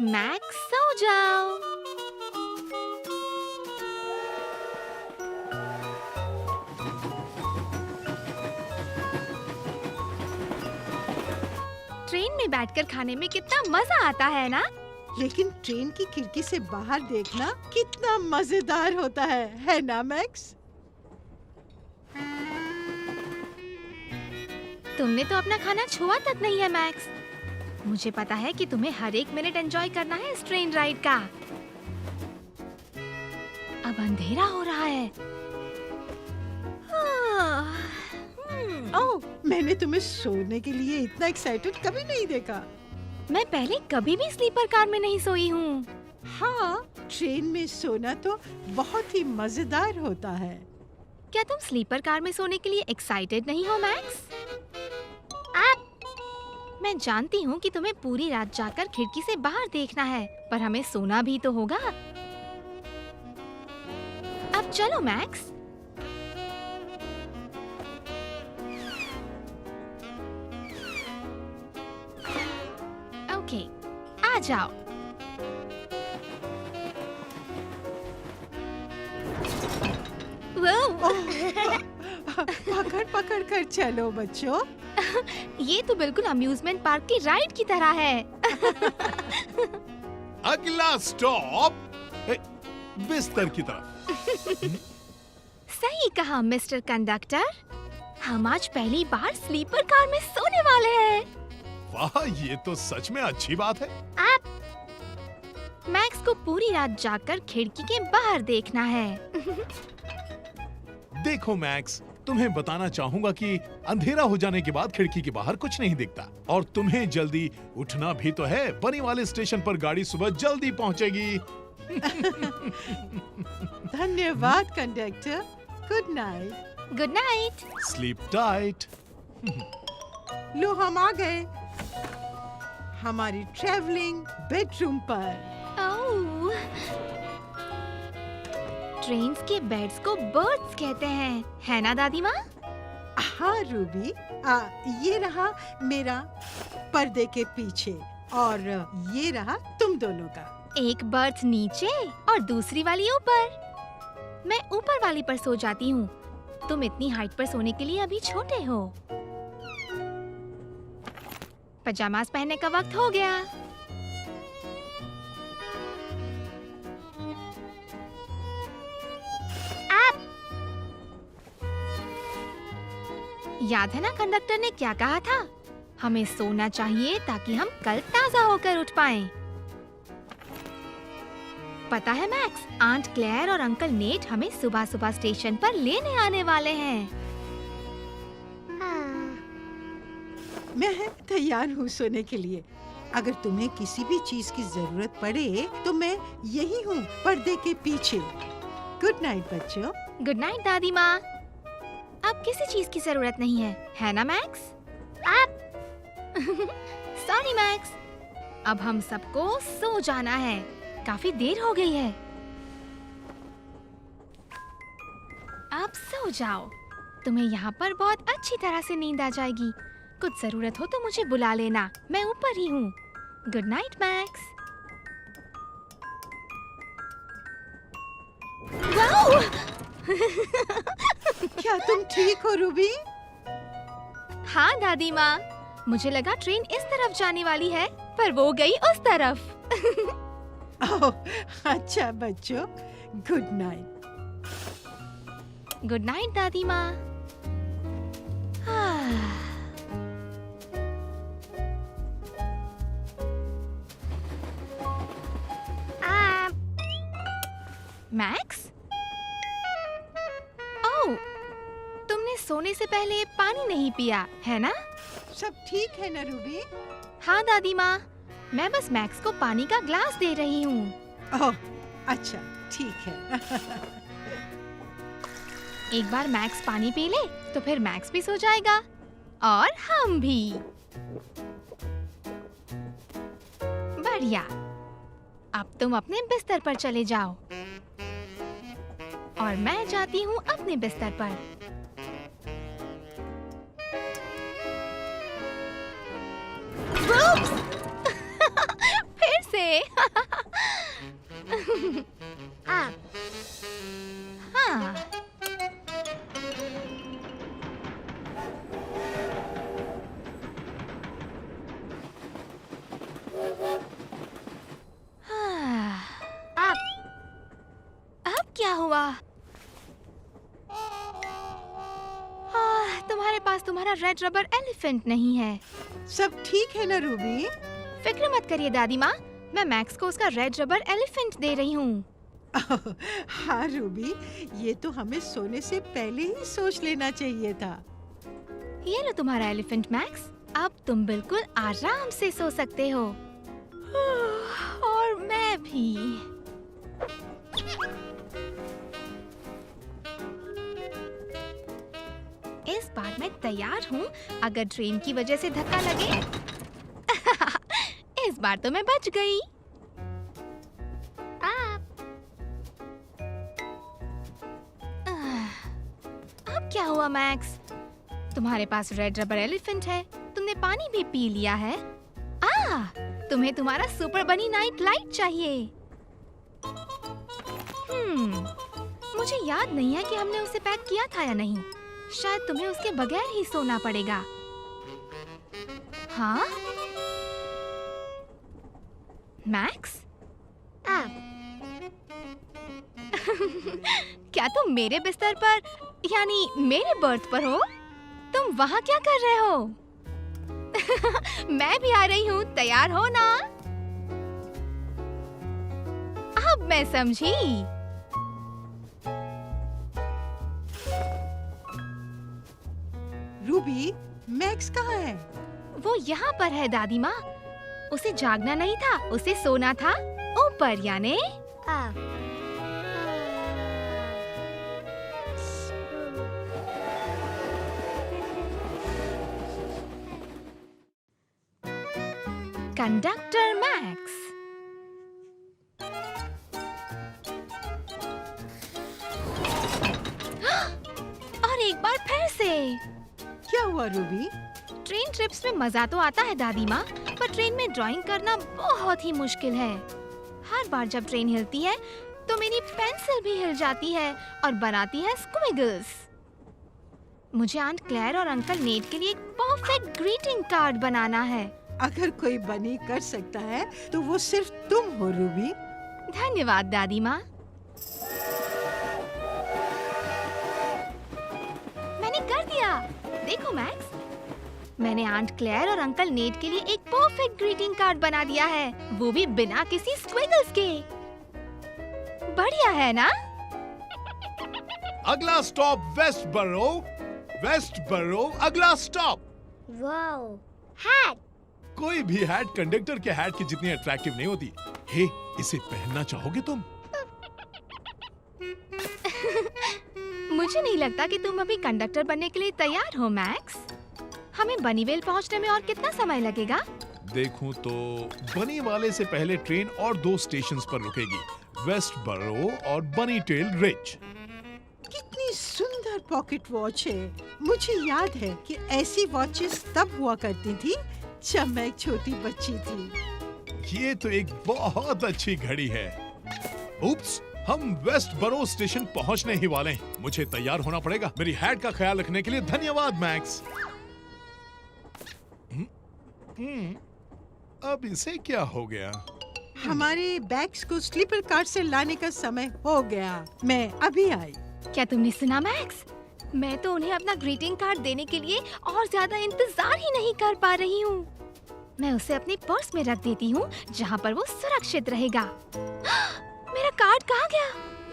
Max सो जाओ। Train में बैठकर खाने में कितना मजा आता है ना? लेकिन ट्रेन की खिड़की से बाहर देखना कितना मजेदार होता है ना मैक्स? तुमने तो अपना खाना छुआ तक नहीं है मैक्स। मुझे पता है कि तुम्हें हर एक मिनट एंजॉय करना है इस ट्रेन राइड का। अब अंधेरा हो रहा है। ओह, मैंने तुम्हें सोने के लिए इतना एक्साइटेड कभी नहीं देखा। मैं पहले कभी भी स्लीपर कार में नहीं सोई हूँ। हाँ, ट्रेन में सोना तो बहुत ही मजेदार होता है। क्या तुम स्लीपर कार में सोने के लिए एक्साइटेड नहीं हो मैक्स? मैं जानती हूँ कि तुम्हें पूरी रात जाकर खिड़की से बाहर देखना है, पर हमें सोना भी तो होगा। अब चलो मैक्स। ओके, आ जाओ। पकड़ पकड़ कर चलो बच्चों। ये तो बिल्कुल अम्यूजमेंट पार्क की राइड की तरह है। अगला स्टॉप बिस्तर की तरफ। सही कहा मिस्टर कंडक्टर। हम आज पहली बार स्लीपर कार में सोने वाले हैं। वाह, ये तो सच में अच्छी बात है। मैक्स को पूरी रात जागकर खिड़की के बाहर देखना है। देखो मैक्स, तुम्हें बताना चाहूंगा कि अंधेरा हो जाने के बाद खिड़की के बाहर कुछ नहीं दिखता और तुम्हें जल्दी उठना भी तो है। बनी वाले स्टेशन पर गाड़ी सुबह जल्दी पहुंचेगी। धन्यवाद conductor. Good night. Good night. Sleep tight. लो, हम आ गए हमारी ट्रैवलिंग बेडरूम पर। ओह, ट्रेन्स के बेड्स को बर्ड्स कहते हैं, है ना दादी माँ? हाँ रूबी, ये रहा मेरा पर्दे के पीछे और ये रहा तुम दोनों का। एक बर्थ नीचे और दूसरी वाली ऊपर। मैं ऊपर वाली पर सो जाती हूँ। तुम इतनी हाइट पर सोने के लिए अभी छोटे हो। पजामास पहनने का वक्त हो गया। याद है ना कंडक्टर ने क्या कहा था? हमें सोना चाहिए ताकि हम कल ताजा होकर उठ पाएं। पता है मैक्स, आंट क्लेयर और अंकल नेट हमें सुबह सुबह स्टेशन पर लेने आने वाले हैं। मैं तैयार हूँ सोने के लिए। अगर तुम्हें किसी भी चीज की जरूरत पड़े तो मैं यही हूँ, पर्दे के पीछे। गुड नाइट बच्चों। गुड नाइट दादी माँ। अब किसी चीज की जरूरत नहीं है ना मैक्स? सॉरी मैक्स, अब हम सबको सो जाना है। काफी देर हो गई है। अब सो जाओ। तुम्हें यहाँ पर बहुत अच्छी तरह से नींद आ जाएगी। कुछ जरूरत हो तो मुझे बुला लेना, मैं ऊपर ही हूँ। Good night max. वाओ! क्या तुम ठीक हो रूबी? हाँ दादी माँ, मुझे लगा ट्रेन इस तरफ जाने वाली है, पर वो गई उस तरफ। ओह, अच्छा बच्चों, गुड नाइट। गुड नाइट दादी माँ। मैक्स? ओह, तुमने सोने से पहले पानी नहीं पिया, है ना? सब ठीक है ना रूबी? हाँ दादी माँ, मैं बस मैक्स को पानी का ग्लास दे रही हूँ। ओह, अच्छा, ठीक है। एक बार मैक्स पानी पी ले, तो फिर मैक्स भी सो जाएगा और हम भी। बढ़िया। अब तुम अपने बिस्तर पर चले जाओ और मैं जाती हूँ अपने बिस्तर पर। फिर से। हुआ? तुम्हारे पास तुम्हारा रेड रबर एलिफेंट नहीं है। सब ठीक है ना रूबी? फिक्र मत करिए दादी माँ, मैं मैक्स को उसका रेड रबर एलिफेंट दे रही हूँ। हाँ रूबी, ये तो हमें सोने से पहले ही सोच लेना चाहिए था। ये लो तुम्हारा एलिफेंट मैक्स, अब तुम बिल्कुल आराम से सो सकते हो। और मैं भी। इस बार मैं तैयार हूँ, अगर ट्रेन की वजह से धक्का लगे। इस बार तो मैं बच गई। अब क्या हुआ मैक्स? तुम्हारे पास रेड रबर एलिफेंट है, तुमने पानी भी पी लिया है। तुम्हें तुम्हारा सुपर बनी नाइट लाइट चाहिए। मुझे याद नहीं है कि हमने उसे पैक किया था या नहीं। शायद तुम्हें उसके बगैर ही सोना पड़ेगा। हाँ? मैक्स? क्या तुम मेरे बिस्तर पर, यानी मेरे बर्थ पर हो? तुम वहाँ क्या कर रहे हो? मैं भी आ रही हूँ, तैयार हो ना? अब मैं समझी। रूबी, मैक्स कहाँ है? वो यहाँ पर है दादी माँ। उसे जागना नहीं था, उसे सोना था ऊपर, यानी कंडक्टर मैक्स। और एक बार फिर से। क्या हुआ रूबी? ट्रेन ट्रिप्स में मजा तो आता है दादी माँ, पर ट्रेन में ड्राइंग करना बहुत ही मुश्किल है। हर बार जब ट्रेन हिलती है तो मेरी पेंसिल भी हिल जाती है और बनाती है स्क्विगल्स। मुझे आंट क्लेयर और अंकल नेट के लिए एक परफेक्ट ग्रीटिंग कार्ड बनाना है। अगर कोई बनी कर सकता है तो वो सिर्फ तुम हो रूबी। धन्यवाद दादी माँ। मैंने कर दिया। देखो मैक्स, मैंने आंट क्लेयर और अंकल नेट के लिए एक परफेक्ट ग्रीटिंग कार्ड बना दिया है, वो भी बिना किसी स्क्विगल्स के। बढ़िया है ना? अगला स्टॉप वेस्ट बरो। वेस्ट बरो अगला स्टॉप। Wow, hat. कोई भी हैट कंडक्टर के हैट की जितनी अट्रैक्टिव नहीं होती। हे, इसे पहनना चाहोगे तुम? मुझे नहीं लगता कि तुम अभी कंडक्टर बनने के लिए तैयार हो मैक्स। हमें बनीवेल पहुंचने में और कितना समय लगेगा? देखूं तो बनी वाले से पहले ट्रेन और 2 स्टेशंस पर रुकेगी, वेस्ट बरो और बनी टेल रिज। कितनी सुंदर पॉकेट वॉच है। मुझे याद है कि ऐसी वॉचेस तब हुआ करती थी जब मैं एक छोटी बच्ची थी। ये तो एक बहुत अच्छी घड़ी है। उप्स, हम वेस्ट बरो स्टेशन पहुंचने ही वाले हैं। मुझे तैयार होना पड़ेगा। मेरी हैट का ख्याल रखने के लिए धन्यवाद मैक्स। अब इसे क्या हो गया? हमारे बैग्स को स्लीपर कार से लाने का समय हो गया। मैं अभी आई। क्या तुमने सुना मैक्स? मैं तो उन्हें अपना ग्रीटिंग कार्ड देने के लिए और ज्यादा इंतजार ही नहीं कर पा रही हूँ। मैं उसे अपने पर्स में रख देती हूँ, जहाँ पर वो सुरक्षित रहेगा। मेरा कार्ड कहाँ गया?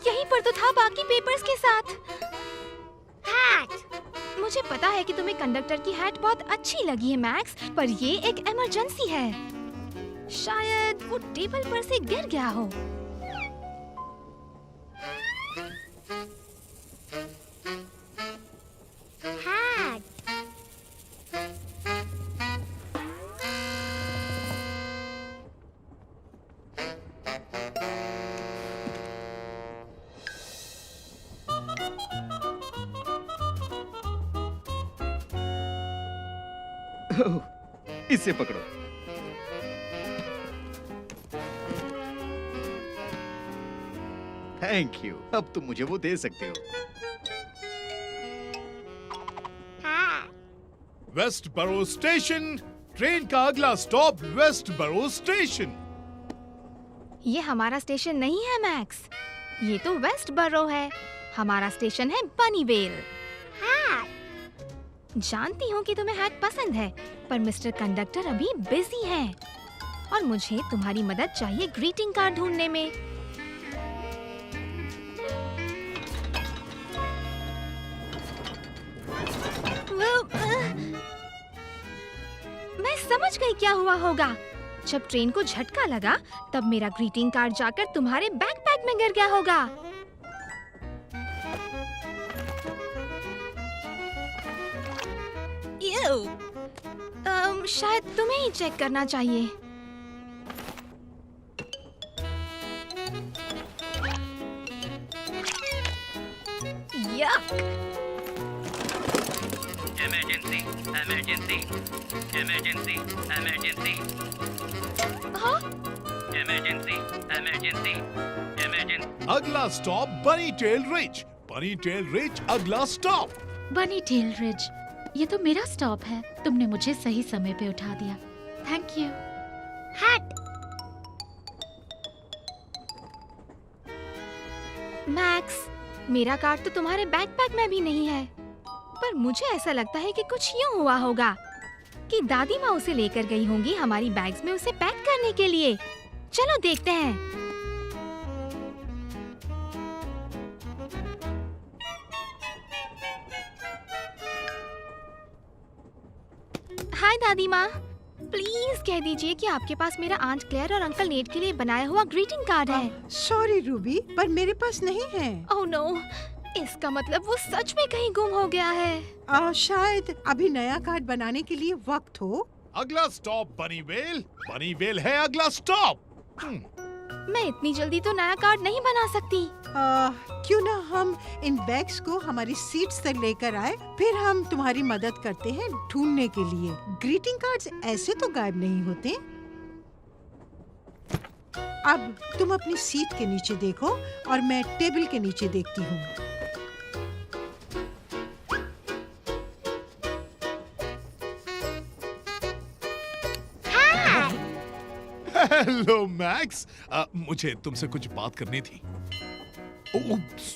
यहीं पर तो था बाकी पेपर्स के साथ। हैट। मुझे पता है कि तुम्हें कंडक्टर की हैट बहुत अच्छी लगी है मैक्स, पर ये एक इमरजेंसी है। शायद वो टेबल पर से गिर गया हो। हैट। ओह, इसे पकड़ो। Thank you. अब तुम मुझे वो दे सकते हो। वेस्ट बरो स्टेशन। ट्रेन का अगला स्टॉप वेस्ट बरो स्टेशन। ये हमारा स्टेशन नहीं है मैक्स। ये तो वेस्ट बरो है। हमारा स्टेशन है बनीवेल। Hat. जानती हूँ कि तुम्हें हैट पसंद है, पर मिस्टर कंडक्टर अभी बिजी हैं और मुझे तुम्हारी मदद चाहिए ग्रीटिंग कार्ड ढूंढने में। मैं समझ गई क्या हुआ होगा। जब ट्रेन को झटका लगा, तब मेरा ग्रीटिंग कार्ड जाकर तुम्हारे बैकपैक में गिर गया होगा। शायद तुम्हें ही चेक करना चाहिए। Yuck! Emergency! Emergency! Emergency! Emergency! हाँ? Emergency! Emergency! Emergency! अगला स्टॉप बनी टेल रिज। बनी टेल रिज अगला स्टॉप। बनी टेल रिज, ये तो मेरा स्टॉप है। तुमने मुझे सही समय पे उठा दिया। Thank you. Hat. मैक्स, मेरा कार्ड तो तुम्हारे बैकपैक में भी नहीं है, पर मुझे ऐसा लगता है कि कुछ यूं हुआ होगा कि दादी माँ उसे लेकर गई होंगी हमारी बैग्स में उसे पैक करने के लिए। चलो देखते हैं। हाय दादी माँ, प्लीज कह दीजिए कि आपके पास मेरा आंट क्लेयर और अंकल नेट के लिए बनाया हुआ ग्रीटिंग कार्ड है। सॉरी रूबी, पर मेरे पास नहीं है। ओह नो, इसका मतलब वो सच में कहीं गुम हो गया है। शायद अभी नया कार्ड बनाने के लिए वक्त हो। अगला स्टॉप बनीवेल। बनीवेल है अगला स्टॉप। मैं इतनी जल्दी तो नया कार्ड नहीं बना सकती। क्यों ना हम इन बैग्स को हमारी सीट्स तक लेकर आए, फिर हम तुम्हारी मदद करते हैं ढूंढने के लिए। ग्रीटिंग कार्ड्स ऐसे तो गायब नहीं होते। अब तुम अपनी सीट के नीचे देखो और मैं टेबल के नीचे देखती हूँ। हेलो मैक्स, मुझे तुमसे कुछ बात करनी थी। उप्स,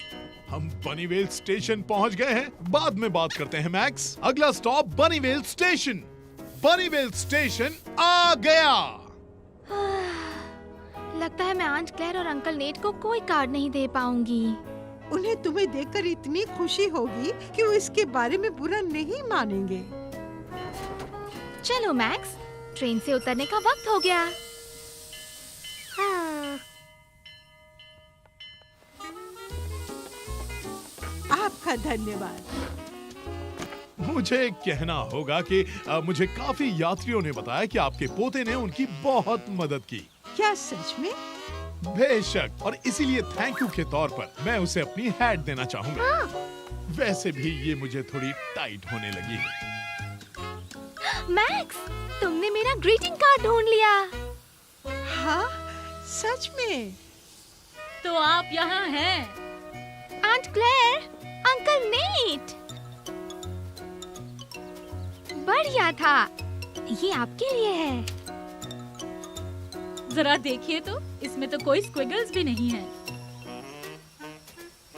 हम बनीवेल स्टेशन पहुंच गए हैं। बाद में बात करते हैं मैक्स। अगला स्टॉप बनीवेल स्टेशन। बनीवेल स्टेशन आ गया। लगता है मैं आंट क्लेयर और अंकल नेट को कोई कार्ड नहीं दे पाऊंगी। उन्हें तुम्हें देखकर इतनी खुशी होगी कि वो इसके बारे में बुरा नहीं मानेंगे। चलो मैक्स, ट्रेन से उतरने का वक्त हो गया। आपका धन्यवाद। मुझे कहना होगा कि मुझे काफी यात्रियों ने बताया कि आपके पोते ने उनकी बहुत मदद की। क्या सच में? बेशक, और इसीलिए थैंक यू के तौर पर मैं उसे अपनी हैट देना चाहूंगा। वैसे भी ये मुझे थोड़ी टाइट होने लगी है। मैक्स, तुमने मेरा ग्रीटिंग कार्ड ढूंढ लिया। हाँ, सच में। तो आप यहाँ हैं। आंट क्लेयर, अंकल नेट, बढ़िया था। ये आपके लिए है। जरा देखिए तो, इसमें तो कोई स्क्विगल्स भी नहीं है।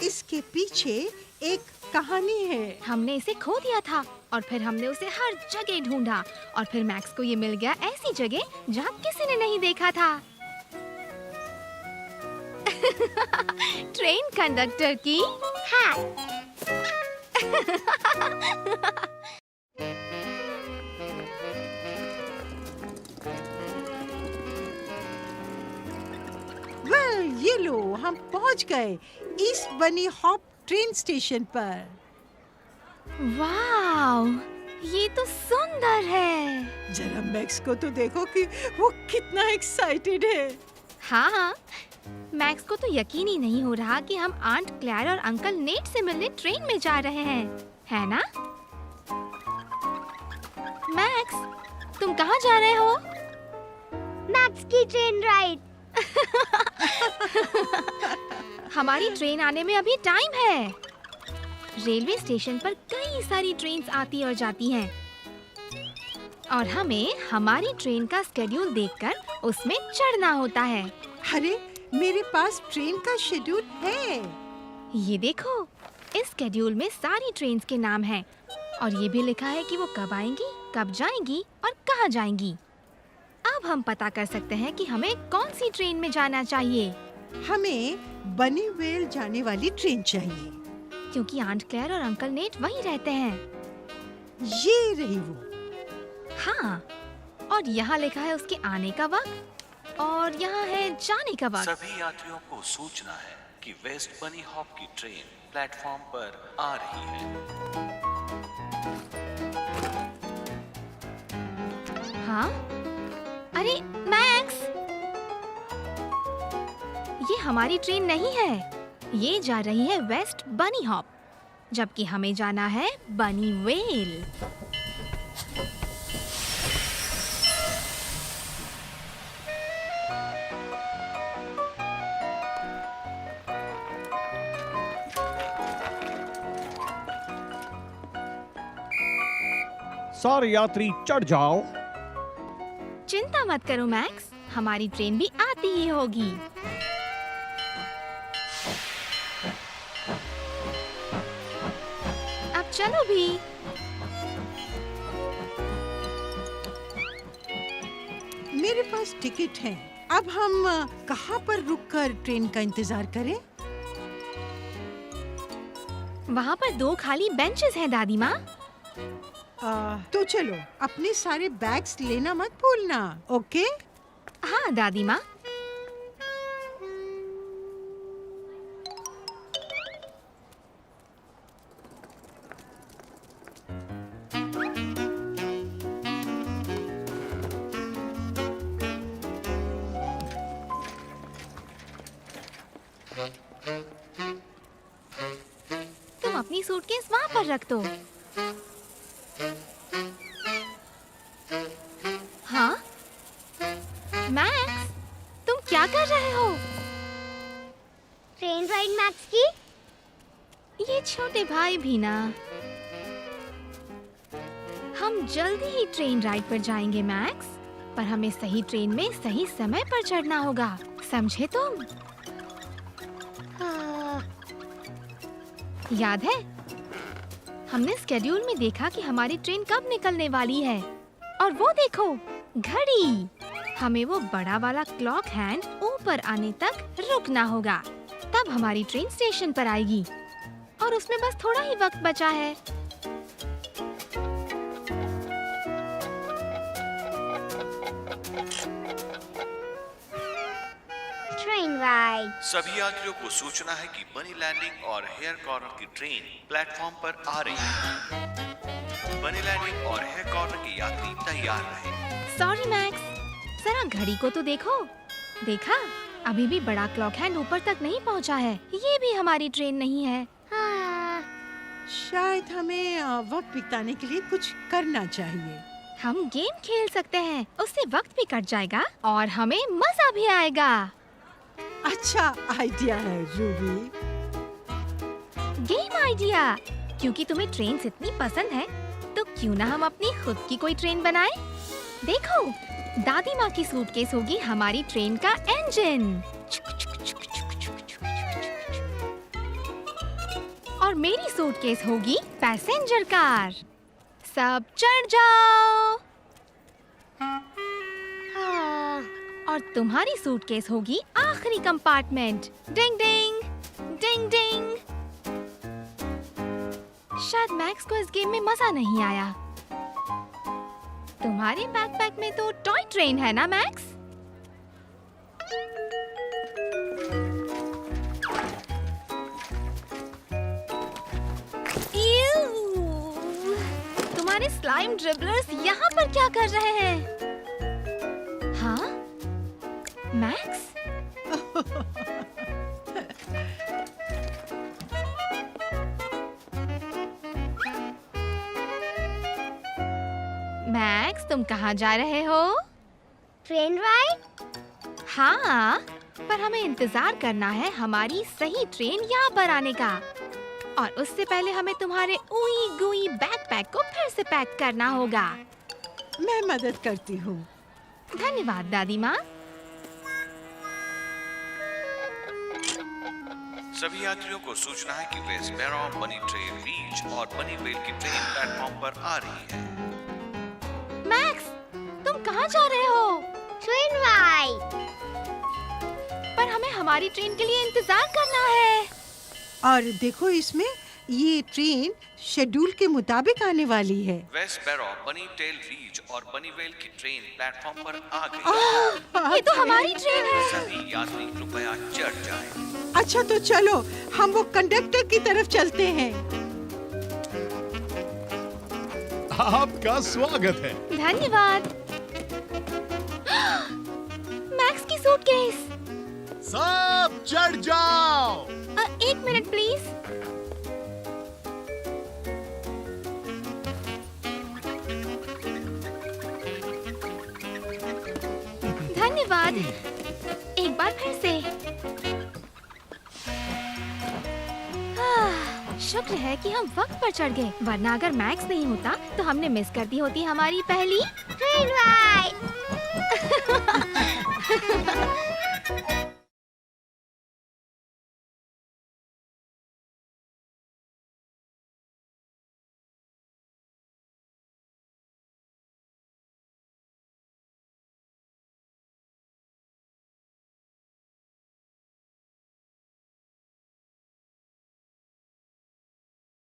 इसके पीछे एक कहानी है। हमने इसे खो दिया था और फिर हमने उसे हर जगह ढूंढा और फिर मैक्स को ये मिल गया ऐसी जगह जहाँ किसी ने नहीं देखा था। ट्रेन कंडक्टर की Hat. ये लो, हम पहुंच गए ईस्ट बनी हॉप ट्रेन स्टेशन पर। वाव, ये तो सुंदर है। जरा मैक्स को तो देखो कि वो कितना एक्साइटेड है। हाँ, मैक्स को तो यकीन ही नहीं हो रहा कि हम आंट क्लेयर और अंकल नेट से मिलने ट्रेन में जा रहे हैं, है ना? मैक्स, तुम कहाँ जा रहे हो? Max की ट्रेन राइड। हमारी ट्रेन आने में अभी टाइम है। रेलवे स्टेशन पर कई सारी ट्रेन्स आती और जाती हैं और हमें हमारी ट्रेन का स्केड्यूल देखकर उसमें चढ़ना होता है। अरे, मेरे पास ट्रेन का शेड्यूल है। ये देखो, इस स्केड्यूल में सारी ट्रेन्स के नाम हैं और ये भी लिखा है कि वो कब आएंगी, कब जाएंगी और कहाँ जाएंगी। अब हम पता कर सकते हैं कि हमें कौन सी ट्रेन में जाना चाहिए, हमें बनीवेल जाने वाली ट्रेन चाहिए। क्योंकि आंट क्लेयर और अंकल नेट वहीं रहते हैं। ये रही वो। हाँ, और यहाँ लिखा है उसके आने का वक्त और यहाँ है जाने का वक्त। सभी यात्रियों को सूचना है कि वेस्ट बनी हॉप की ट्रेन प्लेटफॉर्म पर आ रही है। हाँ? अरे मैक्स, ये हमारी ट्रेन नहीं है। ये जा रही है वेस्ट बनी हॉप, जबकि हमें जाना है बनी वेल। सारे यात्री चढ़ जाओ। चिंता मत करो मैक्स, हमारी ट्रेन भी आती ही होगी। अब चलो भी। मेरे पास टिकट है। अब हम कहाँ पर रुककर ट्रेन का इंतजार करें? वहाँ पर 2 खाली बेंचेस हैं दादी माँ। तो चलो, अपने सारे बैग्स लेना मत भूलना, ओके? हाँ दादी माँ। तुम अपनी सूटकेस वहाँ पर रख दो। हाँ? मैक्स, तुम क्या कर रहे हो? ट्रेन राइड मैक्स की। ये छोटे भाई भी ना। हम जल्दी ही ट्रेन राइड पर जाएंगे मैक्स, पर हमें सही ट्रेन में सही समय पर चढ़ना होगा, समझे तुम? हाँ, याद है, हमने स्केड्यूल में देखा कि हमारी ट्रेन कब निकलने वाली है। और वो देखो, घड़ी। हमें वो बड़ा वाला क्लॉक हैंड ऊपर आने तक रुकना होगा, तब हमारी ट्रेन स्टेशन पर आएगी। और उसमें बस थोड़ा ही वक्त बचा है। Train ride. सभी यात्रियों को सूचना है कि बनी लैंडिंग और हेयर कॉर्नर की ट्रेन प्लेटफॉर्म पर आ रही है। बनी लैंडिंग और हेयर कॉर्नर के यात्री तैयार रहे। सॉरी मैक्स, जरा घड़ी को तो देखो। देखा, अभी भी बड़ा क्लॉक हैंड ऊपर तक नहीं पहुंचा है। ये भी हमारी ट्रेन नहीं है। हाँ, शायद हमें वक्त बिताने के लिए कुछ करना चाहिए। हम गेम खेल सकते हैं, उससे वक्त भी कट जाएगा और हमें मजा भी आएगा। अच्छा आइडिया है रूबी। Game idea. क्योंकि तुम्हें ट्रेन इतनी पसंद है, तो क्यों ना हम अपनी खुद की कोई ट्रेन बनाएं? देखो, दादी माँ की सूटकेस होगी हमारी ट्रेन का इंजन, और मेरी सूटकेस होगी पैसेंजर कार। सब चढ़ जाओ। हाँ, और तुम्हारी सूटकेस होगी आखिरी कंपार्टमेंट। डिंग डिंग डिंग डिंग। शायद मैक्स को इस गेम में मजा नहीं आया। तुम्हारे बैकपैक में तो टॉय ट्रेन है ना मैक्स? Ew! तुम्हारे स्लाइम ड्रिबलर्स यहाँ पर क्या कर रहे हैं? हाँ? मैक्स? मैक्स, तुम कहाँ जा रहे हो? Train ride. हाँ, पर हमें इंतजार करना है हमारी सही ट्रेन यहाँ पर आने का। और उससे पहले हमें तुम्हारे ऊई गुई बैकपैक को फिर से पैक करना होगा। मैं मदद करती हूँ। धन्यवाद दादी माँ। सभी यात्रियों को सूचना है कि वे स्पैरो, बनी ट्रेल रीच और बनी वेल की ट्रेन प्लेटफॉर्म पर आ रही है। मैक्स, तुम कहाँ जा रहे हो? Train ride. पर हमें हमारी ट्रेन के लिए इंतजार करना है। और देखो इसमें ये ट्रेन शेड्यूल के मुताबिक आने वाली है। वे स्पैरो, बनी टेल रीच और बनी वेल की ट्रेन प्लेटफॉर्म पर आ गई है। ये तो हमारी ट्रेन है। सभी यात्री कृपया चढ़ जाएं। अच्छा तो चलो हम वो कंडक्टर की तरफ चलते हैं। आपका स्वागत है। धन्यवाद। मैक्स की सूटकेस। सब चढ़ जाओ। एक मिनट प्लीज। धन्यवाद। एक बार फिर से। शुक्र है कि हम वक्त पर चढ़ गए, वरना अगर मैक्स नहीं होता तो हमने मिस कर दी होती हमारी पहली Train ride.